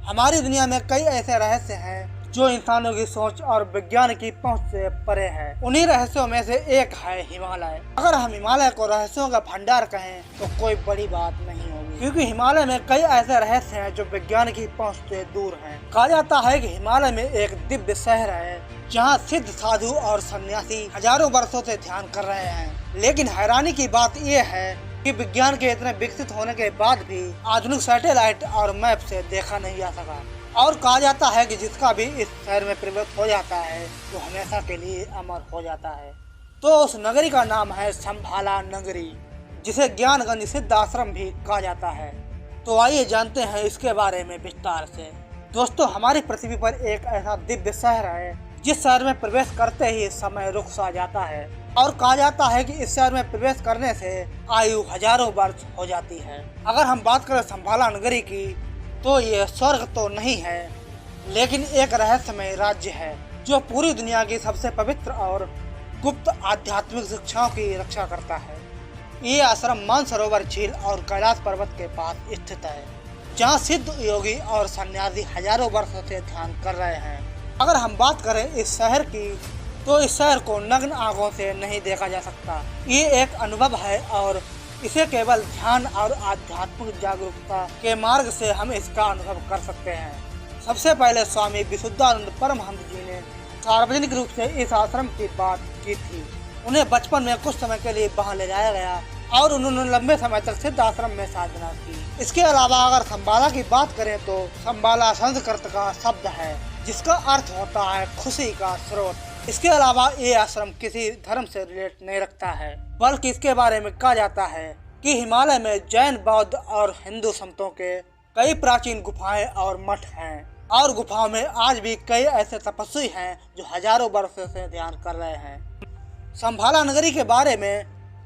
हमारी दुनिया में कई ऐसे रहस्य हैं जो इंसानों की सोच और विज्ञान की पहुंच से परे हैं। उन्हीं रहस्यों में से एक है हिमालय। अगर हम हिमालय को रहस्यों का भंडार कहें तो कोई बड़ी बात नहीं होगी, क्योंकि हिमालय में कई ऐसे रहस्य हैं जो विज्ञान की पहुंच से दूर हैं। कहा जाता है कि हिमालय में एक दिव्य शहर है जहाँ सिद्ध साधु और सन्यासी हजारों वर्षों से ध्यान कर रहे हैं। लेकिन हैरानी की बात यह है कि विज्ञान के इतने विकसित होने के बाद भी आधुनिक सैटेलाइट और मैप से देखा नहीं जा सका। और कहा जाता है कि जिसका भी इस शहर में प्रवेश हो जाता है वो हमेशा के लिए अमर हो जाता है। तो उस नगरी का नाम है शंभाला नगरी, जिसे ज्ञानगंज सिद्ध आश्रम भी कहा जाता है। तो आइए जानते हैं इसके बारे में विस्तार से। दोस्तों, हमारी पृथ्वी पर एक ऐसा दिव्य शहर है जिस शहर में प्रवेश करते ही समय रुक सा जाता है और कहा जाता है कि इस शहर में प्रवेश करने से आयु हजारों वर्ष हो जाती है। अगर हम बात करें शंभाला नगरी की तो ये स्वर्ग तो नहीं है, लेकिन एक रहस्यमय राज्य है जो पूरी दुनिया की सबसे पवित्र और गुप्त आध्यात्मिक शिक्षाओं की रक्षा करता है। ये आश्रम मानसरोवर झील और कैलाश पर्वत के पास स्थित है, जहाँ सिद्ध योगी और सन्यासी हजारों वर्षों से ध्यान कर रहे हैं। अगर हम बात करें इस शहर की तो इस शहर को नग्न आंखों से नहीं देखा जा सकता। ये एक अनुभव है और इसे केवल ध्यान और आध्यात्मिक जागरूकता के मार्ग से हम इसका अनुभव कर सकते हैं। सबसे पहले स्वामी विशुद्धानंद परमहंस जी ने सार्वजनिक रूप से इस आश्रम की बात की थी। उन्हें बचपन में कुछ समय के लिए वहां ले जाया गया और उन्होंने लंबे समय तक सिद्ध आश्रम में साधना की। इसके अलावा अगर शंभाला की बात करें तो शंभाला संस्कृत का शब्द है जिसका अर्थ होता है खुशी का स्रोत। इसके अलावा ये आश्रम किसी धर्म से रिलेट नहीं रखता है, बल्कि इसके बारे में कहा जाता है कि हिमालय में जैन, बौद्ध और हिंदू संतों के कई प्राचीन गुफाएं और मठ हैं और गुफाओं में आज भी कई ऐसे तपस्वी हैं जो हजारों वर्षों से ध्यान कर रहे हैं। शंभाला नगरी के बारे में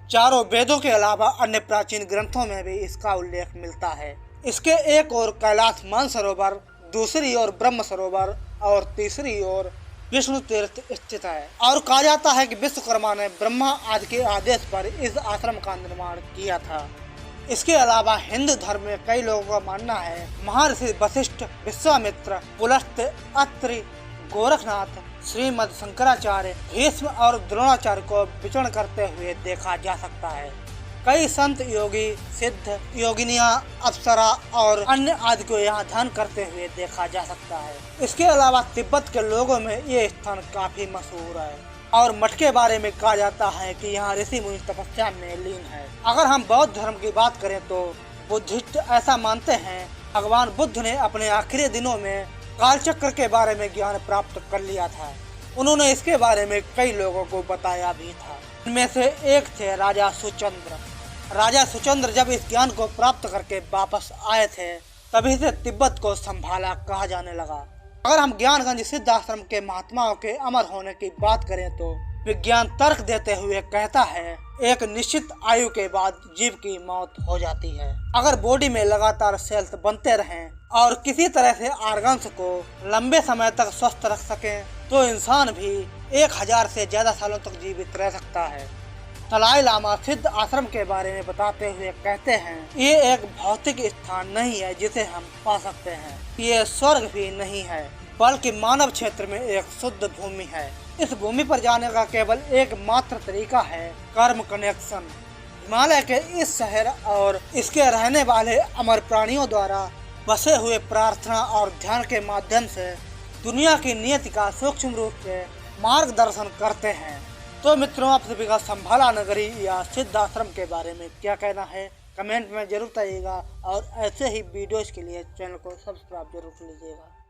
चारों वेदों के अलावा अन्य प्राचीन ग्रंथों में भी इसका उल्लेख मिलता है। इसके एक ओर कैलाश मानसरोवर, दूसरी ओर ब्रह्म सरोवर और तीसरी ओर विष्णु तीर्थ स्थित है। और कहा जाता है कि विश्वकर्मा ने ब्रह्मा आदि के आदेश पर इस आश्रम का निर्माण किया था। इसके अलावा हिंदू धर्म में कई लोगों का मानना है महर्षि वशिष्ठ, विश्वामित्र, पुलस्त्य, अत्रि, गोरखनाथ, श्रीमद शंकराचार्य, भीष्म और द्रोणाचार्य को विचरण करते हुए देखा जा सकता है। कई संत, योगी, सिद्ध, योगिनियां, अप्सरा और अन्य आदि को यहाँ ध्यान करते हुए देखा जा सकता है। इसके अलावा तिब्बत के लोगों में ये स्थान काफी मशहूर है और मठ के बारे में कहा जाता है कि यहाँ ऋषि मुनि तपस्या में लीन है। अगर हम बौद्ध धर्म की बात करें तो बुद्धिस्ट ऐसा मानते हैं भगवान बुद्ध ने अपने आखिरी दिनों में कालचक्र के बारे में ज्ञान प्राप्त कर लिया था। उन्होंने इसके बारे में कई लोगों को बताया भी था। इनमें से एक थे राजा सुचंद्र। राजा सुचंद्र जब इस ज्ञान को प्राप्त करके वापस आए थे तभी से तिब्बत को शंभाला कहा जाने लगा। अगर हम ज्ञानगंज सिद्ध आश्रम के महात्माओं के अमर होने की बात करें तो विज्ञान तर्क देते हुए कहता है एक निश्चित आयु के बाद जीव की मौत हो जाती है। अगर बॉडी में लगातार सेल्स बनते रहें और किसी तरह से ऑर्गन्स को लंबे समय तक स्वस्थ रख सकें तो इंसान भी 1000 से ज्यादा सालों तक जीवित रह सकता है। दलाई लामा सिद्ध आश्रम के बारे में बताते हुए कहते हैं ये एक भौतिक स्थान नहीं है जिसे हम पा सकते हैं। ये स्वर्ग भी नहीं है, बल्कि मानव क्षेत्र में एक शुद्ध भूमि है। इस भूमि पर जाने का केवल एकमात्र तरीका है कर्म कनेक्शन। हिमालय के इस शहर और इसके रहने वाले अमर प्राणियों द्वारा बसे हुए प्रार्थना और ध्यान के माध्यम से दुनिया की नियति का सूक्ष्म रूप से मार्गदर्शन करते हैं। तो मित्रों, आप सभी का शंभाला नगरी या सिद्ध आश्रम के बारे में क्या कहना है कमेंट में जरूर बताइएगा और ऐसे ही वीडियोस के लिए चैनल को सब्सक्राइब जरूर कीजिएगा।